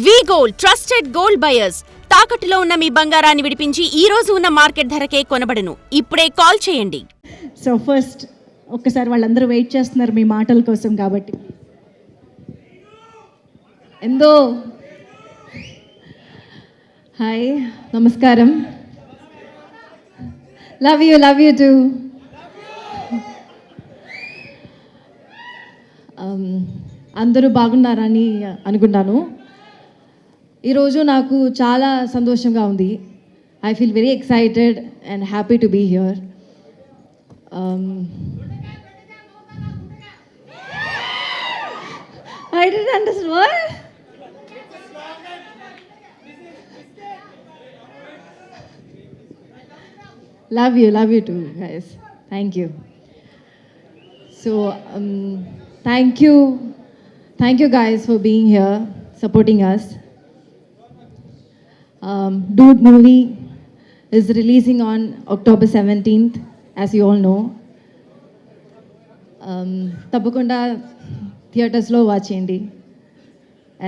వి gold trusted gold buyers తాకట్టులో ఉన్న మీ బంగారాన్ని విడిపించి ఈ రోజు ఉన్న మార్కెట్ ధరకే కొనబడును. ఇప్పుడే కాల్ చేయండి. సో ఫస్ట్ ఒక్కసారి వాళ్ళందరూ వెయిట్ చేస్తున్నారు మీ మాటల కోసం కాబట్టి. ఎందో హాయ్ నమస్కారం. Love you too. అందరూ బాగున్నారని అనుకుంటాను. ఈరోజు నాకు చాలా సంతోషంగా ఉంది. I feel very excited and happy to be here. I didn't understand what? Love you too, guys. Thank you. So, thank you guys for being here, supporting us. Dude movie is releasing on October 17th, as you all know. Tappakunda థియేటర్స్లో watch చేయండి.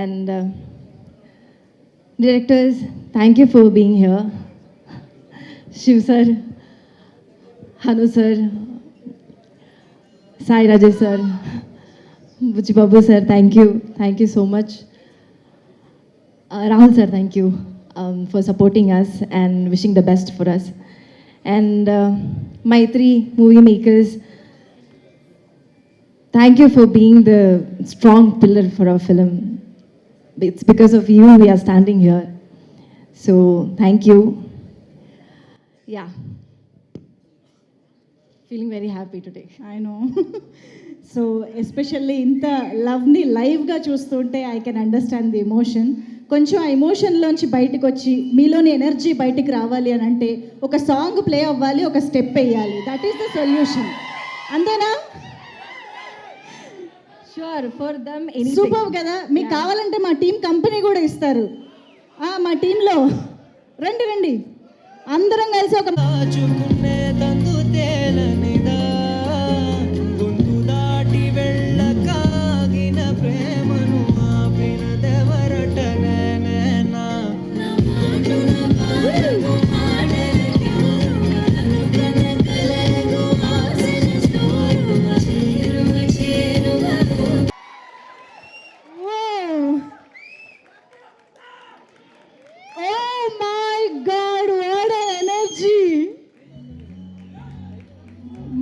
And directors, thank you for being here. Shiv sir, Hanu sir, Sai Rajesh sir, Buchibabu sir, thank you so much. Rahul sir, thank you for supporting us and wishing the best for us. And my 3 movie makers, thank you for being the strong pillar for our film. It's because of you we are standing here. So, thank you. Yeah. Feeling very happy today. I know. So especially ఇంత లవ్ని లైవ్గా చూస్తుంటే I can understand the emotion. కొంచెం ఆ ఎమోషన్లోంచి బయటకు వచ్చి మీలోని energy బయటికి రావాలి అని అంటే ఒక సాంగ్ ప్లే అవ్వాలి, ఒక స్టెప్ వేయాలి. That is the solution. అంతేనా? Sure, for them anything. Super కదా. మీకు కావాలంటే మా టీం కంపెనీ కూడా ఇస్తారు. మా టీంలో రండి అందరం కలిసి ఒక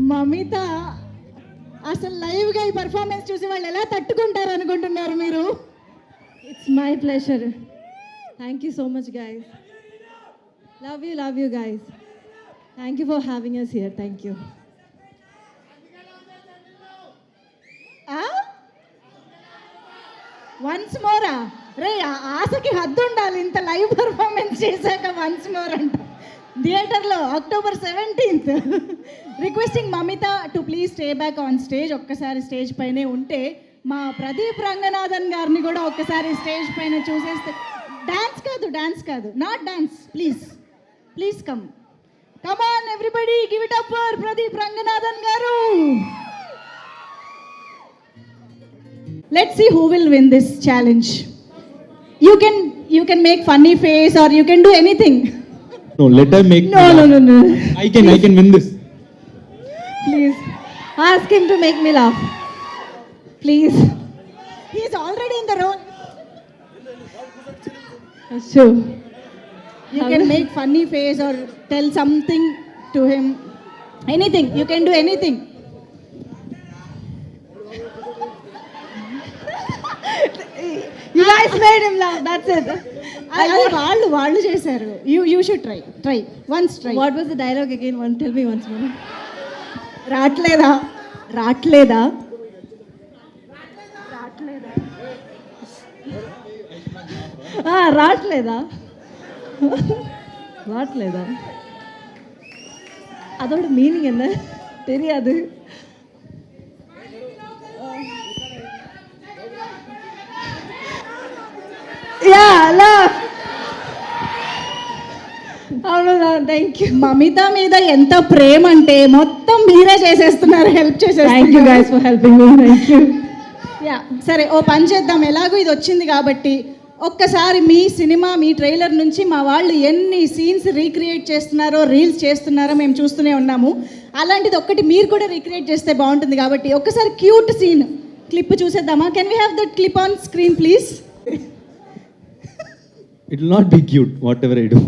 మమిత అసలు లైవ్గా ఈ పర్ఫార్మెన్స్ చూసి వాళ్ళు ఎలా తట్టుకుంటారు అనుకుంటున్నారు మీరు? It's my pleasure. Thank you so much, guys. Love you guys. Thank you for having us here. Thank you. Once మోరా రే, ఆశకి హద్దు ఉండాలి. ఇంత లైవ్ పర్ఫార్మెన్స్ చేశాక వన్స్ మోర్ అంట థియేటర్లో October 17th. Requesting Mamitha to please stay back on stage. ఒక్కసారి స్టేజ్ పైనే ఉంటే మా ప్రదీప్ రంగనాథన్ గారిని కూడా ఒక్కసారి స్టేజ్ పైన చూసేస్తే. డాన్స్ కాదు not dance. Please come on everybody, give it up for Pradeep Ranganathan గారు. Let's see who will win this challenge. You can make funny face or you can do anything. No, let her make. No. I can win this. Please ask him to make me laugh. Please. He is already in the role. Sure. You can make funny face or tell something to him. Anything. You can do anything. You guys made him laugh. That's it. వాళ్ళు చేశారు. You should try. Once try. What was the dialogue again? Tell me once more. రాట్లేదా రాట్లేదా அதோட meaning என்ன தெரியாது. Thank you. Mamitha మీద ఎంత ప్రేమ అంటే మొత్తం మీరే చేసేస్తున్నారు, హెల్ప్ చేసేస్తున్నారు. Thank you guys for helping me. Thank you. Yeah సరే, ఓ పని చేద్దాం. ఎలాగో ఇది వచ్చింది కాబట్టి ఒక్కసారి మీ సినిమా మీ ట్రైలర్ నుంచి మా వాళ్ళు ఎన్ని సీన్స్ రీక్రియేట్ చేస్తున్నారో రీల్స్ చేస్తున్నారో మేము చూస్తూనే ఉన్నాము. అలాంటిది ఒక్కటి మీరు కూడా రీక్రియేట్ చేస్తే బాగుంటుంది కాబట్టి ఒక్కసారి క్యూట్ సీన్ క్లిప్ చూసేద్దామా? Can we have that clip on screen please? It will not be cute, whatever I do.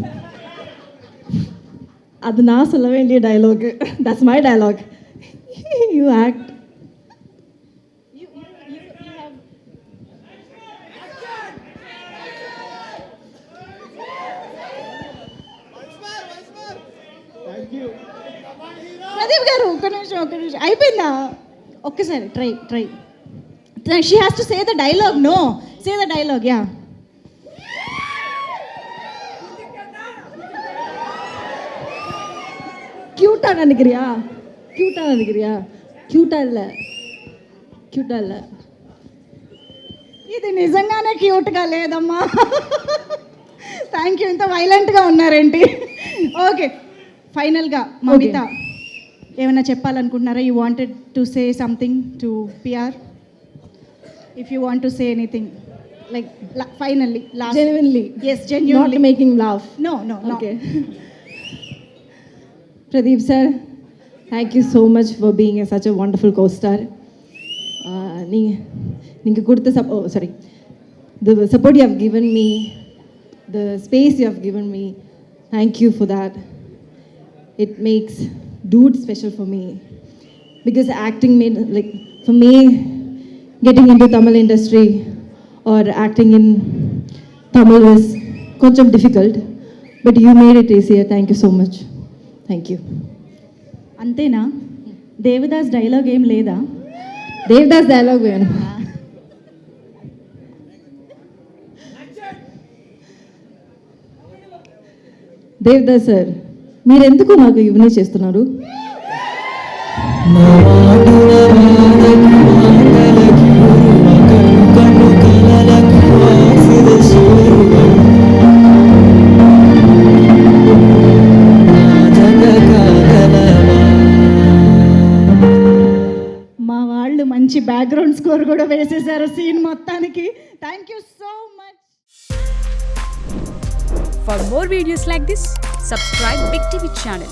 అది నా சொல்ல வேண்டிய dialogue. That's my dialogue. You act. Pradeep గారు ఒక్క నిమిషం అయిపోయిందా? ఒక్కసారి try. She has to say the dialogue. No, say the dialogue. Yeah, க்யூட்டா நினைக்கிறியா? க்யூட்டா இல்லை. ఇది నిజంగానే క్యూట్గా లేదమ్మా. Thank you. ఇంత వైలెంట్గా ఉన్నారేంటి? ఓకే, ఫైనల్గా మమిత ఏమైనా చెప్పాలనుకుంటున్నారా? You wanted to say something to PR? If you want to say anything like finally last. Genuinely. Yes, genuinely. Not making laugh. No. Okay. Pradeep sir, thank you so much for being such a wonderful co-star. நீங்கள் கொடுத்த the support you have given me, the space you have given me, thank you for that. It makes Dude special for me because acting made, like, for me, getting into Tamil industry or acting in Tamil was కొంచెం difficult, but you made it easier. Thank you so much. Thank you. అంతేనా? Devdas dialogue ఏం లేదా? Devdas dialogue వేను. Devdas sir, మీరెందుకు నాకు ఇవన్నీ చేస్తున్నారు? మా వాళ్ళు మంచి బ్యాక్గ్రౌండ్ స్కోర్ కూడా వేసేసారు సీన్ మొత్తానికి. Thank you so much. For more videos like this, subscribe Big TV channel.